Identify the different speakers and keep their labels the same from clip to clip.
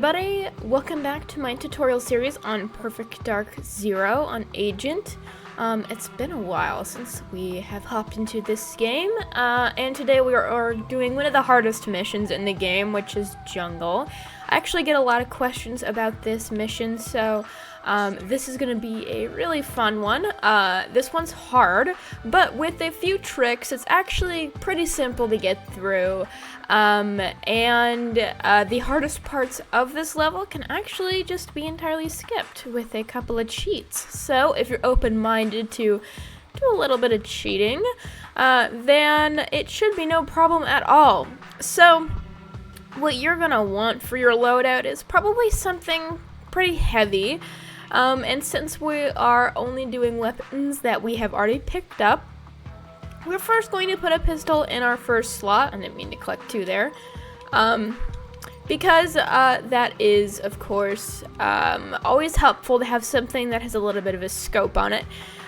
Speaker 1: everybody, welcome back to my tutorial series on Perfect Dark Zero on Agent. It's been a while since we have hopped into this game, and today we are doing one of the hardest missions in the game, which is Jungle. I actually get a lot of questions about this mission, so this is going to be a really fun one. This one's hard, but with a few tricks, it's actually pretty simple to get through. The hardest parts of this level can actually just be entirely skipped with a couple of cheats. So if you're open-minded to do a little bit of cheating, then it should be no problem at all. So what you're gonna want for your loadout is probably something pretty heavy. And since we are only doing weapons that we have already picked up, we're first going to put a pistol in our first slot. I didn't mean to click two there. Because that is, of course, always helpful to have something that has a little bit of a scope on it.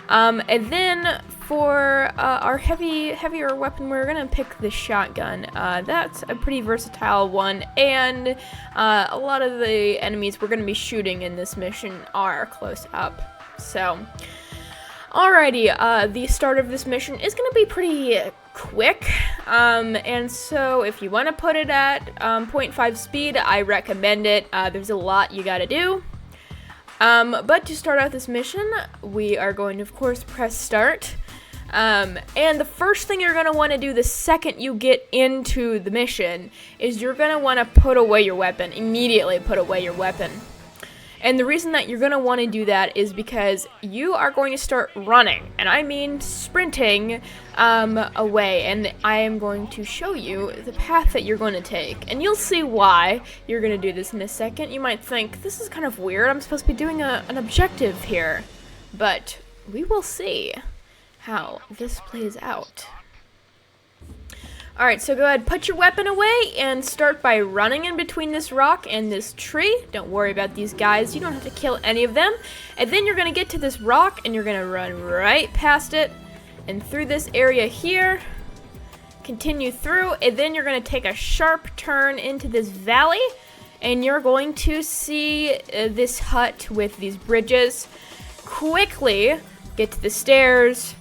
Speaker 1: And then for our heavier weapon, we're going to pick the shotgun. That's a pretty versatile one, and a lot of the enemies we're going to be shooting in this mission are close up. So, alrighty, the start of this mission is going to be pretty quick, and so if you want to put it at 0.5 speed, I recommend it. There's a lot you got to do. But to start out this mission, we are going to, of course, press start. And the first thing you're going to want to do the second you get into the mission is you're going to want to put away your weapon. Immediately put away your weapon. And the reason that you're going to want to do that is because you are going to start running, and I mean sprinting away, and I am going to show you the path that you're going to take, and you'll see why you're going to do this in a second. You might think, this is kind of weird, I'm supposed to be doing an objective here, but we will see how this plays out. Alright, so go ahead, put your weapon away, and start by running in between this rock and this tree. Don't worry about these guys, you don't have to kill any of them. And then you're going to get to this rock, and you're going to run right past it, and through this area here. Continue through, and then you're going to take a sharp turn into this valley, and you're going to see this hut with these bridges. Quickly get to the stairs,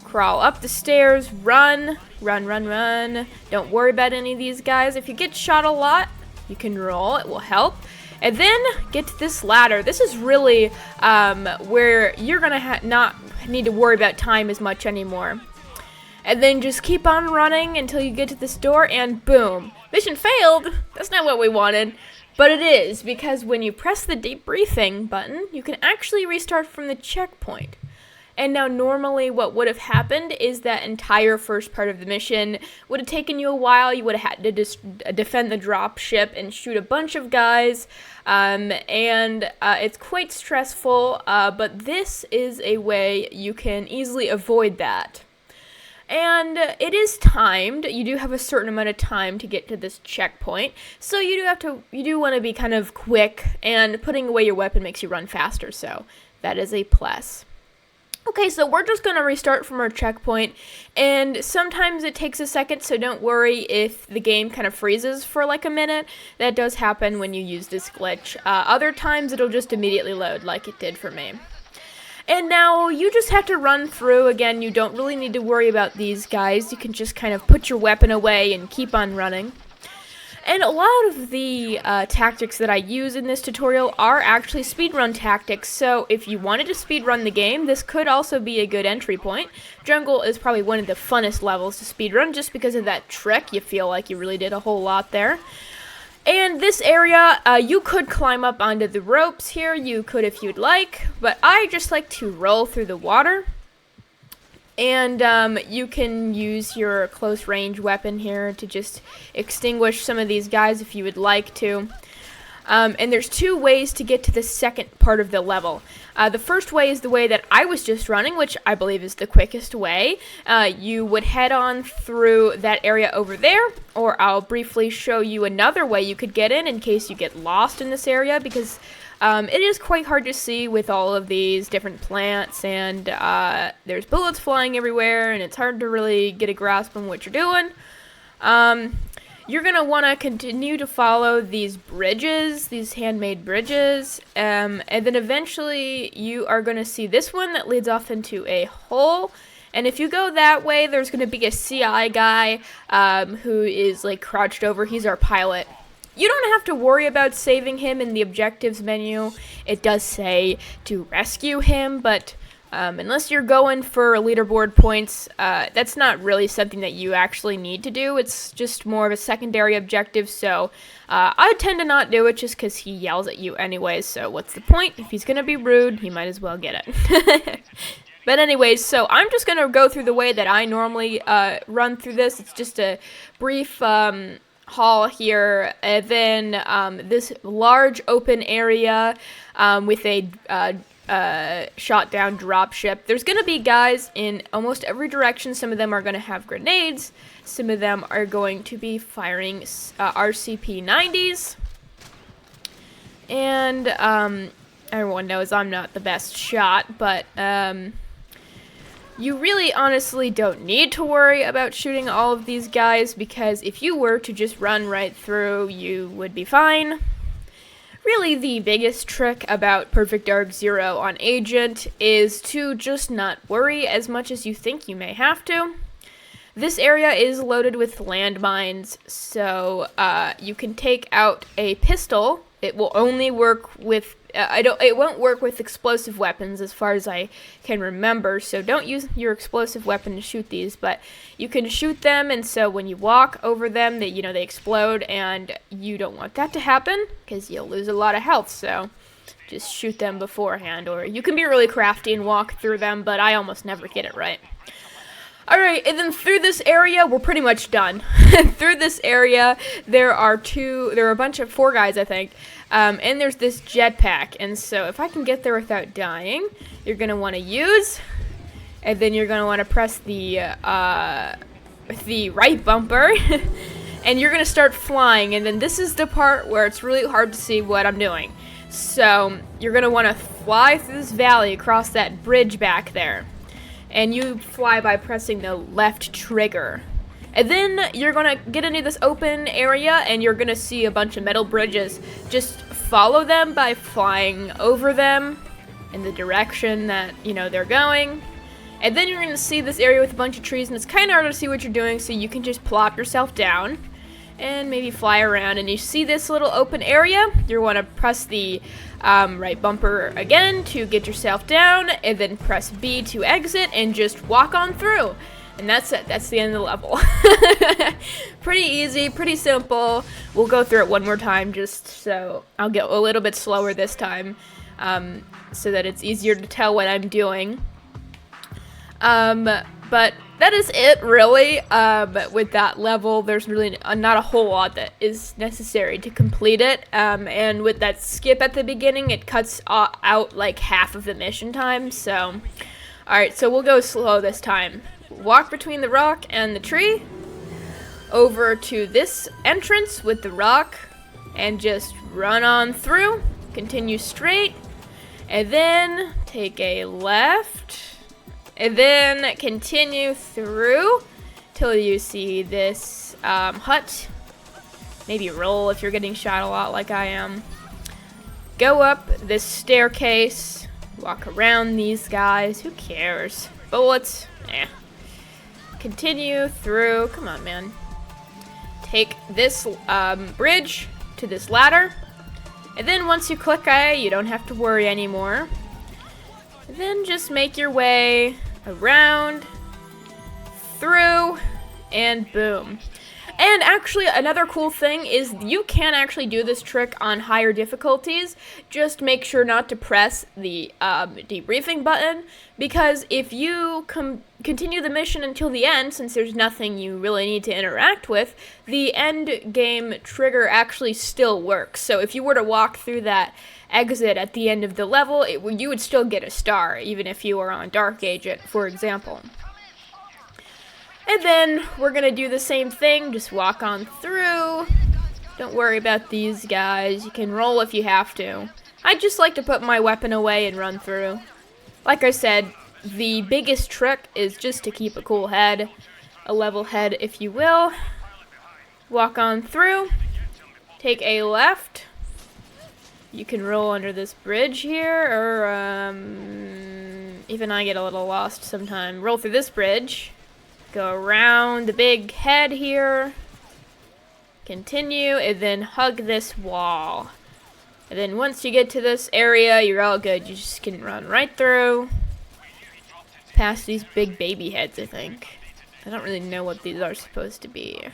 Speaker 1: crawl up the stairs, run. Don't worry about any of these guys. If you get shot a lot, you can roll. It will help. And then get to this ladder. This is really where you're going to not need to worry about time as much anymore. And then just keep on running until you get to this door, and boom. Mission failed. That's not what we wanted. But it is, because when you press the debriefing button, you can actually restart from the checkpoint. And now normally what would have happened is that entire first part of the mission would have taken you a while. You would have had to defend the drop ship and shoot a bunch of guys. It's quite stressful, but this is a way you can easily avoid that. And it is timed. You do have a certain amount of time to get to this checkpoint. So you do want to be kind of quick, and putting away your weapon makes you run faster. So that is a plus. Okay, so we're just going to restart from our checkpoint, and sometimes it takes a second, so don't worry if the game kind of freezes for like a minute. That does happen when you use this glitch. Other times it'll just immediately load like it did for me. And now you just have to run through. Again, you don't really need to worry about these guys. You can just kind of put your weapon away and keep on running. And a lot of the tactics that I use in this tutorial are actually speedrun tactics, so if you wanted to speedrun the game, this could also be a good entry point. Jungle is probably one of the funnest levels to speedrun just because of that trick. You feel like you really did a whole lot there. And this area, you could climb up onto the ropes here, you could if you'd like, but I just like to roll through the water. And you can use your close range weapon here to just extinguish some of these guys if you would like to. And there's two ways to get to the second part of the level. The first way is the way that I was just running, which I believe is the quickest way. You would head on through that area over there, or I'll briefly show you another way you could get in case you get lost in this area, because it is quite hard to see with all of these different plants, and there's bullets flying everywhere, and it's hard to really get a grasp on what you're doing. you're going to want to continue to follow these bridges, these handmade bridges, and then eventually you are going to see this one that leads off into a hole. And if you go that way, there's going to be a CI guy who is like crouched over. He's our pilot. You don't have to worry about saving him in the objectives menu. It does say to rescue him, but unless you're going for leaderboard points, that's not really something that you actually need to do. It's just more of a secondary objective, so I tend to not do it just because he yells at you anyways, so what's the point? If he's going to be rude, he might as well get it. But anyways, so I'm just going to go through the way that I normally run through this. It's just a brief hall here, and then this large open area with a shot down dropship. There's going to be guys in almost every direction. Some of them are going to have grenades. Some of them are going to be firing RCP-90s. And everyone knows I'm not the best shot, but you really honestly don't need to worry about shooting all of these guys, because if you were to just run right through, you would be fine. Really, the biggest trick about Perfect Dark Zero on Agent is to just not worry as much as you think you may have to. This area is loaded with landmines, so you can take out a pistol. It will only work with it won't work with explosive weapons as far as I can remember, so don't use your explosive weapon to shoot these, but you can shoot them, and so when you walk over them, they explode, and you don't want that to happen because you'll lose a lot of health, so just shoot them beforehand, or you can be really crafty and walk through them, but I almost never get it right. Alright, and then through this area, we're pretty much done. Through this area, there are a bunch of 4 guys, I think, and there's this jetpack, and so if I can get there without dying, you're going to want to use, and then you're going to want to press the right bumper, and you're going to start flying, and then this is the part where it's really hard to see what I'm doing. So, you're going to want to fly through this valley across that bridge back there. And you fly by pressing the left trigger. And then you're going to get into this open area, and you're going to see a bunch of metal bridges. Just follow them by flying over them in the direction that, they're going. And then you're going to see this area with a bunch of trees, and it's kind of hard to see what you're doing, so you can just plop yourself down and maybe fly around. And you see this little open area, you want to press the right bumper again to get yourself down, and then press B to exit, and just walk on through. And that's it. That's the end of the level. Pretty easy, pretty simple. We'll go through it one more time, just so I'll go a little bit slower this time, so that it's easier to tell what I'm doing. But that is it, really. With that level, there's really not a whole lot that is necessary to complete it. And with that skip at the beginning, it cuts out like half of the mission time. So, alright, so we'll go slow this time. Walk between the rock and the tree, over to this entrance with the rock, and just run on through. Continue straight, and then take a left. And then continue through till you see this hut. Maybe roll if you're getting shot a lot like I am. Go up this staircase. Walk around these guys. Who cares? Bullets. Continue through. Come on, man. Take this bridge to this ladder. And then once you click A, you don't have to worry anymore. And then just make your way around, through, and boom. And actually, another cool thing is you can actually do this trick on higher difficulties. Just make sure not to press the debriefing button, because if you continue the mission until the end, since there's nothing you really need to interact with, the end game trigger actually still works. So if you were to walk through that exit at the end of the level, you would still get a star, even if you were on Dark Agent, for example. And then we're going to do the same thing, just walk on through. Don't worry about these guys. You can roll if you have to. I just like to put my weapon away and run through. Like I said, the biggest trick is just to keep a cool head, a level head if you will. walk on through, take a left. You can roll under this bridge here, or even I get a little lost sometimes. Roll through this bridge, go around the big head here, continue, and then hug this wall. And then once you get to this area, you're all good. You just can run right through, past these big baby heads, I think. I don't really know what these are supposed to be.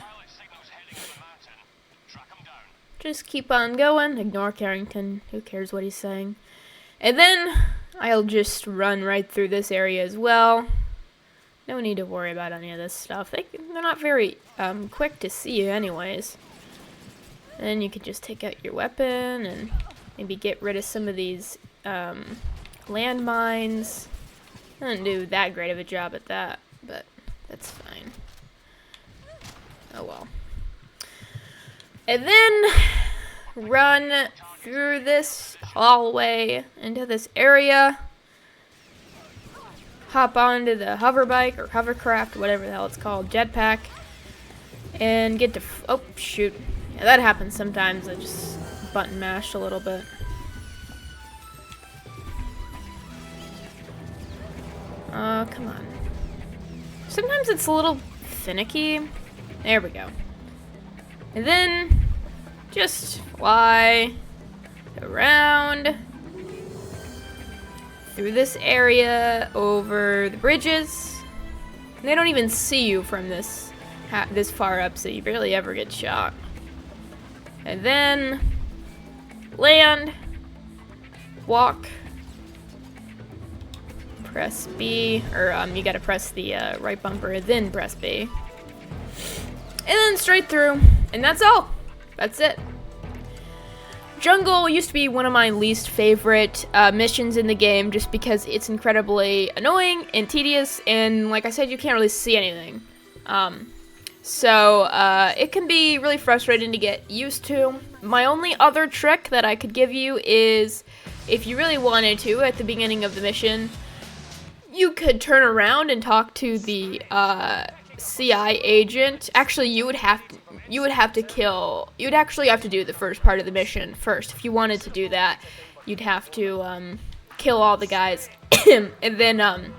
Speaker 1: Just keep on going. Ignore Carrington. Who cares what he's saying? And then I'll just run right through this area as well. No need to worry about any of this stuff. They're not very quick to see you anyways. Then you could just take out your weapon and maybe get rid of some of these landmines. I didn't do that great of a job at that, but that's fine. Oh well. And then run through this hallway into this area. Hop onto the hover bike or hovercraft, whatever the hell it's called, jetpack, and get to. Oh shoot! Yeah, that happens sometimes. I just button mashed a little bit. Come on. Sometimes it's a little finicky. There we go. And then just fly around through this area over the bridges. And they don't even see you from this far up, so you barely ever get shot. And then land, walk, press B, or you gotta press the right bumper, then press B. And then straight through, and that's all. That's it. Jungle used to be one of my least favorite missions in the game just because it's incredibly annoying and tedious, and like I said, you can't really see anything. So it can be really frustrating to get used to. My only other trick that I could give you is, if you really wanted to, at the beginning of the mission, you could turn around and talk to the CI agent. Actually, you would actually have to do the first part of the mission first. If you wanted to do that, you'd have to kill all the guys and then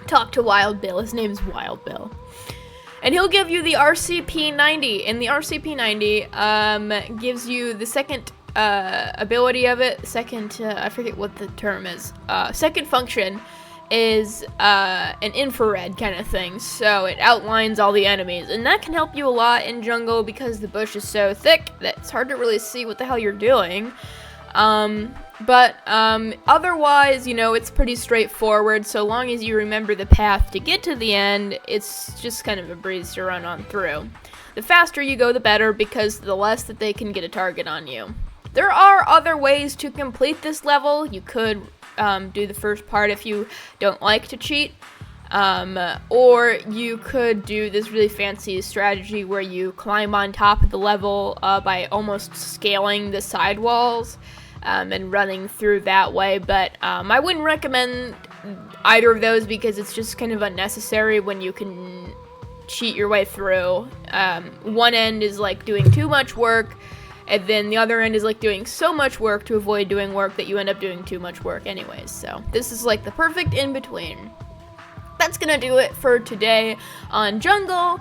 Speaker 1: talk to Wild Bill. His name's Wild Bill. And he'll give you the RCP-90, and the RCP-90 gives you the second ability of it. Second, I forget what the term is. Second function is an infrared kind of thing, so it outlines all the enemies, and that can help you a lot in jungle because the bush is so thick that it's hard to really see what the hell you're doing. But otherwise, you know, it's pretty straightforward. So long as you remember the path to get to the end, it's just kind of a breeze to run on through. The faster you go, the better, because the less that they can get a target on you. There are other ways to complete this level. You could do the first part if you don't like to cheat. Or you could do this really fancy strategy where you climb on top of the level by almost scaling the side walls and running through that way. But I wouldn't recommend either of those because it's just kind of unnecessary when you can cheat your way through. One end is like doing too much work, and then the other end is like doing so much work to avoid doing work that you end up doing too much work anyways. So this is like the perfect in-between. That's gonna do it for today on Jungle.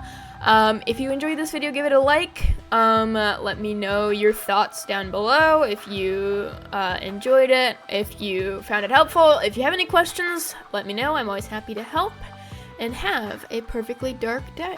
Speaker 1: If you enjoyed this video, give it a like. Let me know your thoughts down below if you enjoyed it, if you found it helpful. If you have any questions, let me know. I'm always happy to help. And have a perfectly dark day.